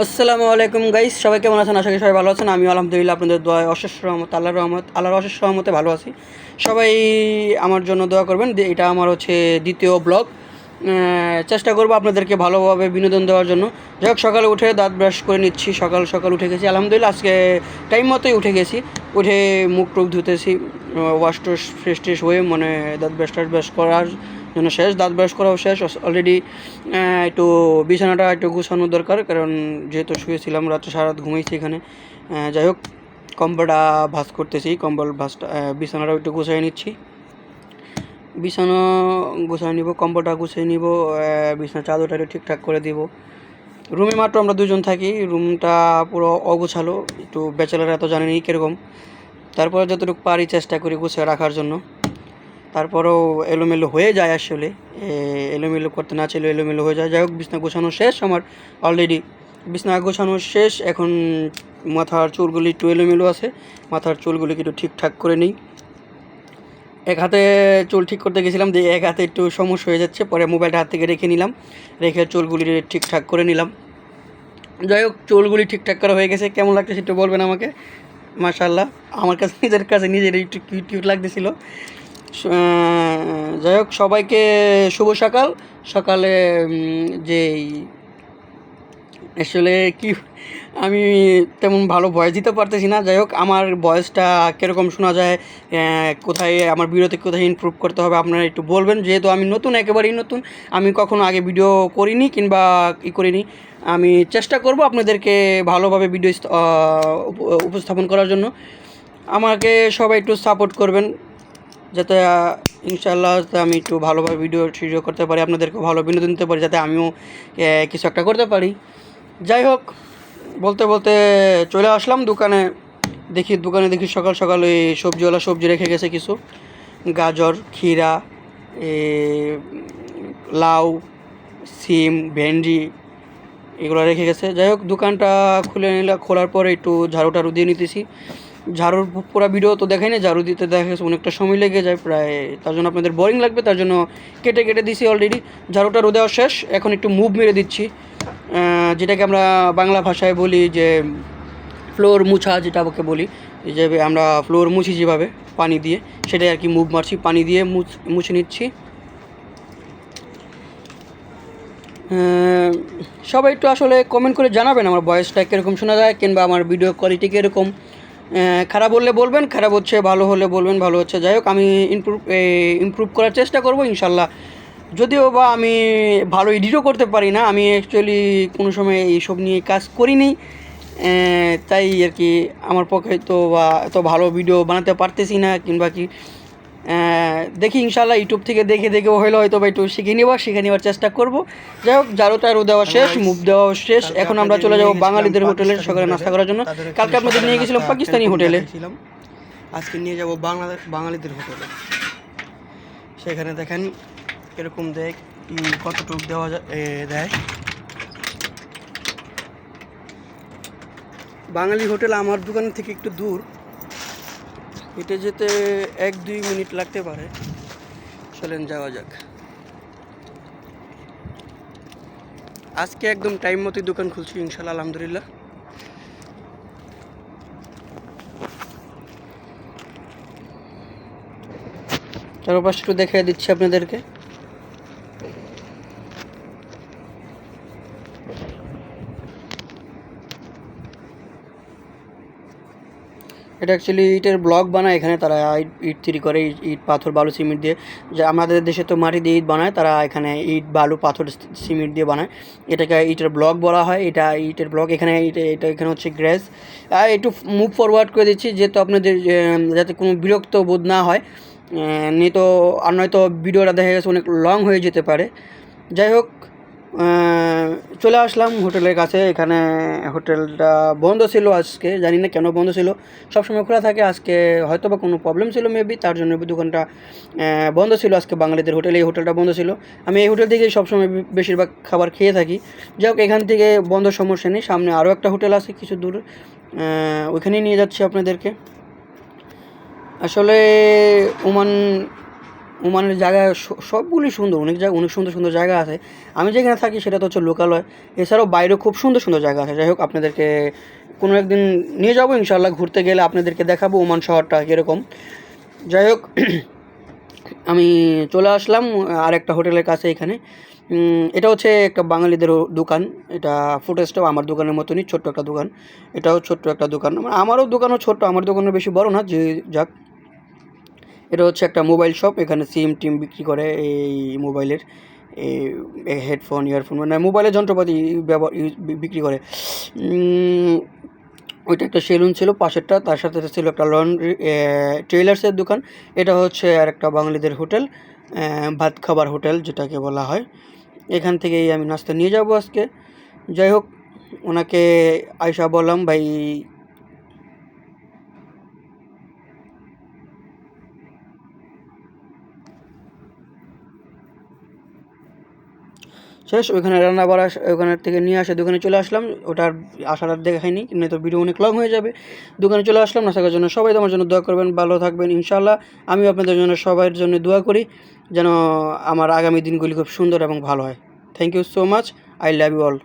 আসসালামু আলাইকুম গাইস, সবাই কেমন আছেন? আশা করি সবাই ভালো আছেন। আমি আলহামদুলিল্লাহ আপনাদের দোয়ায় অশেষ রহমত, আল্লাহর অশেষ রহমতে ভালো আছি। সবাই আমার জন্য দোয়া করবেন। এটা আমার হচ্ছে দ্বিতীয় ব্লগ। চেষ্টা করবো আপনাদেরকে ভালোভাবে বিনোদন দেওয়ার জন্য। যাই হোক, সকালে উঠে দাঁত ব্রাশ করে নিচ্ছি। সকাল সকাল উঠে গেছি আলহামদুলিল্লাহ, আজকে টাইম মতোই উঠে গেছি। উঠে মুখ টুক ধুতেছি, ওয়াশ টোশ ফ্রেশ ট্রেশ হয়ে মানে দাঁত ব্রাশ করার জন্য শেষ। দাঁত ব্রাশ করাও শেষ অলরেডি। একটু বিছানাটা একটু গুছানোর দরকার, কারণ যেহেতু শুয়েছিলাম রাত্রে সারা রাত ঘুমিয়েছি এখানে। যাই হোক, কম্বলটা ভাঁজ করতেছি, কম্বল ভাঁজটা বিছানাটাও একটু গুছিয়ে নিচ্ছি। বিছানা গুছিয়ে নিব, কম্বলটা গুছিয়ে নিব, বিছানা চাদরটা একটু ঠিকঠাক করে দিব। রুমে মাত্র আমরা দুজন থাকি, রুমটা পুরো অগোছালো, একটু ব্যাচেলার এত জানেনি কীরকম। তারপরে যতটুকু পারি চেষ্টা করি গুছিয়ে রাখার জন্য। তারপরেও এলোমেলো হয়ে যায় আসলে, এলোমেলো করতে না চাইলেও এলোমেলো হয়ে যায়। যাই হোক, বিছনা গোছানো শেষ আমার অলরেডি। বিছনা গোছানো শেষ, এখন মাথার চুলগুলি একটু এলোমেলো আছে, মাথার চুলগুলিকে একটু ঠিকঠাক করে নিই। এক হাতে চুল ঠিক করতে গেছিলাম, দিয়ে এক হাতে একটু সমস্যা হয়ে যাচ্ছে, পরে মোবাইলটা হাত থেকে রেখে নিলাম, রেখে চুলগুলি ঠিকঠাক করে নিলাম। যাই হোক, চুলগুলি ঠিকঠাক করা হয়ে গেছে। কেমন লাগতেছে একটু বলবেন আমাকে। মাশাআল্লাহ, আমার কাছে নিজের একটু কিউট লাগতেছিল। যাই হোক, সবাইকে শুভ সকাল। সকালে যেই আসলে কি, আমি তেমন ভালো ভয়েস দিতে পারতেছি না। যাই হোক, আমার ভয়েসটা কীরকম শোনা যায়, কোথায় আমার ভিডিওতে কোথায় ইমপ্রুভ করতে হবে আপনারা একটু বলবেন। যেহেতু আমি নতুন, একেবারেই নতুন, আমি কখনো আগে ভিডিও করিনি কিংবা করিনি। আমি চেষ্টা করব আপনাদেরকে ভালোভাবে ভিডিও উপস্থাপন করার জন্য। আমাকে সবাই একটু সাপোর্ট করবেন, যাতে ইনশাআল্লাহ আমি একটু ভালোভাবে ভিডিও করতে পারি, আপনাদেরকেও ভালো বিনোদন দিতে পারি, যাতে আমিও কিছু একটা করতে পারি। যাই হোক, বলতে বলতে চলে আসলাম দোকানে। দেখি সকাল সকাল ওই সবজিওয়ালা সবজি রেখে গেছে কিছু, গাজর, ক্ষীরা, লাউ, সিম, ভেন্ডি, এগুলো রেখে গেছে। যাই হোক, দোকানটা খোলার পরে একটু ঝাড়ু টাড়ু দিয়ে নিতেছি। ঝাড়ুর পুরো ভিডিও তো দেখাই না, ঝাড়ু দিতে দেখা গেছে অনেকটা সময় লেগে যায় প্রায়, তার জন্য আপনাদের বোরিং লাগবে, তার জন্য কেটে দিছি অলরেডি। ঝাড়ুটা দেওয়া শেষ, এখন একটু মুভ মেরে দিচ্ছি, যেটাকে আমরা বাংলা ভাষায় বলি যে ফ্লোর মুছা, যেটাকে বলি যে আমরা ফ্লোর মুছি যেভাবে পানি দিয়ে, সেটাই আর কি মুভ মারছি, পানি দিয়ে মুছে নিচ্ছি। সবাই একটু আসলে কমেন্ট করে জানাবেন আমার ভয়েসটা কীরকম শোনা যায়, কিংবা আমার ভিডিও কোয়ালিটি কীরকম। খারাপ হলে বলবেন, খারাপ হচ্ছে, ভালো হলে বলবেন ভালো হচ্ছে। যাই হোক, আমি ইমপ্রুভ করার চেষ্টা করব ইনশাল্লাহ। যদিও বা আমি ভালো এডিটও করতে পারি না, আমি অ্যাকচুয়ালি কোনো সময় এইসব নিয়ে কাজ করিনি, তাই আর কি আমার পক্ষে তো বা এত ভালো ভিডিও বানাতে পারতেছি না, কিংবা কি দেখি ইনশাল্লাহ ইউটিউব থেকে দেখে হলে হয়তো বা একটু শিখে নেওয়ার চেষ্টা করব। যাই হোক, ঝাড়ু দেওয়া শেষ, মুভ দেওয়া শেষ, এখন আমরা চলে যাব বাঙালিদের হোটেলে সকালে নাস্তা করার জন্য। কালকে আপনাদের নিয়ে গেছিলাম পাকিস্তানি হোটেলে, আজকে নিয়ে যাব বাঙালিদের হোটেলে। সেখানে দেখেন কীরকম দেয়, কতটুকু দেয়। বাঙালি হোটেল আমার দোকান থেকে একটু দূর, হেঁটে যেতে 1-2 মিনিট লাগতে পারে। চলেন যাওয়া যাক। আজকে একদম টাইম মতোই দোকান খুলছি ইনশাল্লাহ, আলহামদুলিল্লাহ। চারপাশে একটু দেখিয়ে দিচ্ছি আপনাদেরকে। এটা অ্যাকচুয়ালি ইটের ব্লক বানায় এখানে, তারা ইট তৈরি করে, ইট পাথর বালু সিমেন্ট দিয়ে। যে আমাদের দেশে তো মাটি দিয়ে ইট বানায়, তারা এখানে ইট বালু পাথর সিমেন্ট দিয়ে বানায়। এটাকে ইটের ব্লক বলা হয়, এটা ইটের ব্লক। এখানে এটা এখানে হচ্ছে গ্যাস। একটু মুভ ফরওয়ার্ড করে দিচ্ছি, যেহেতু আপনাদের যাতে কোনো বিরক্ত বোধ না হয়, আর নয়তো ভিডিওটা দেখা গেছে অনেক লং হয়ে যেতে পারে। যাই হোক, চলে আসলাম হোটেলের কাছে। এখানে হোটেলটা বন্ধ ছিল আজকে, জানি না কেন বন্ধ ছিল, সবসময় খোলা থাকে। আজকে হয়তো বা কোনো প্রবলেম ছিল মেবি, তার জন্য দোকানটা বন্ধ ছিল আজকে। বাঙালিদের হোটেল, এই হোটেলটা বন্ধ ছিল। আমি এই হোটেল থেকে সবসময় বেশিরভাগ খাবার খেয়ে থাকি। যাই হোক, এখান থেকে বন্ধ, সমস্যা নেই। সামনে আরও একটা হোটেল আছে কিছু দূর, ওইখানেই নিয়ে যাচ্ছি আপনাদেরকে। আসলে ওমানের জায়গা সবগুলি সুন্দর, অনেক সুন্দর সুন্দর জায়গা আছে। আমি যেখানে থাকি সেটা তো হচ্ছে লোকালয়, এছাড়াও বাইরেও খুব সুন্দর সুন্দর জায়গা আছে। যাই হোক, আপনাদেরকে কোনো একদিন নিয়ে যাবো ইনশাআল্লাহ, ঘুরতে গেলে আপনাদেরকে দেখাবো ওমান শহরটা কীরকম। যাই হোক, আমি চলে আসলাম আরেকটা হোটেলের কাছে এখানে। এটা হচ্ছে একটা বাঙালিদের দোকান। এটা ফুটেজটাও আমার দোকানের মতনই, ছোট্ট একটা দোকান। এটাও ছোট্ট একটা দোকান, মানে আমারও দোকানও ছোট্ট, আমার দোকানও বেশি বড় না, যে যাক। এটা হচ্ছে একটা মোবাইল শপ, এখানে সিম টিম বিক্রি করে, এই মোবাইলের এই হেডফোন, ইয়ারফোন, মানে মোবাইলের যন্ত্রপাতি বিক্রি করে। ওইটা একটা সেলুন ছিল পাশেরটা, তার সাথে ছিল একটা লন্ড্রি টেইলার্সের দোকান। এটা হচ্ছে আর একটা বাঙালিদের হোটেল, ভাত খাবার হোটেল যেটাকে বলা হয়। এখান থেকেই আমি নাস্তা নিয়ে যাব আজকে। যাই হোক, ওনাকে আয়সা বললাম, ভাই শেষ, ওইখানে রান্না বাড়া ওখানের থেকে নিয়ে আসে দোকানে চলে আসলাম। ওটার আসার আর দেখায়নি, কিন্তু তো ভিডিও অনেক লং হয়ে যাবে। দোকানে চলে আসলাম নাস্তা করার জন্য। সবাই আমার জন্য দোয়া করবেন, ভালো থাকবেন ইনশাআল্লাহ। আমিও আপনাদের জন্য, সবার জন্য দোয়া করি যেন আমার আগামী দিনগুলি খুব সুন্দর এবং ভালো হয়। Thank you so much, I love you all.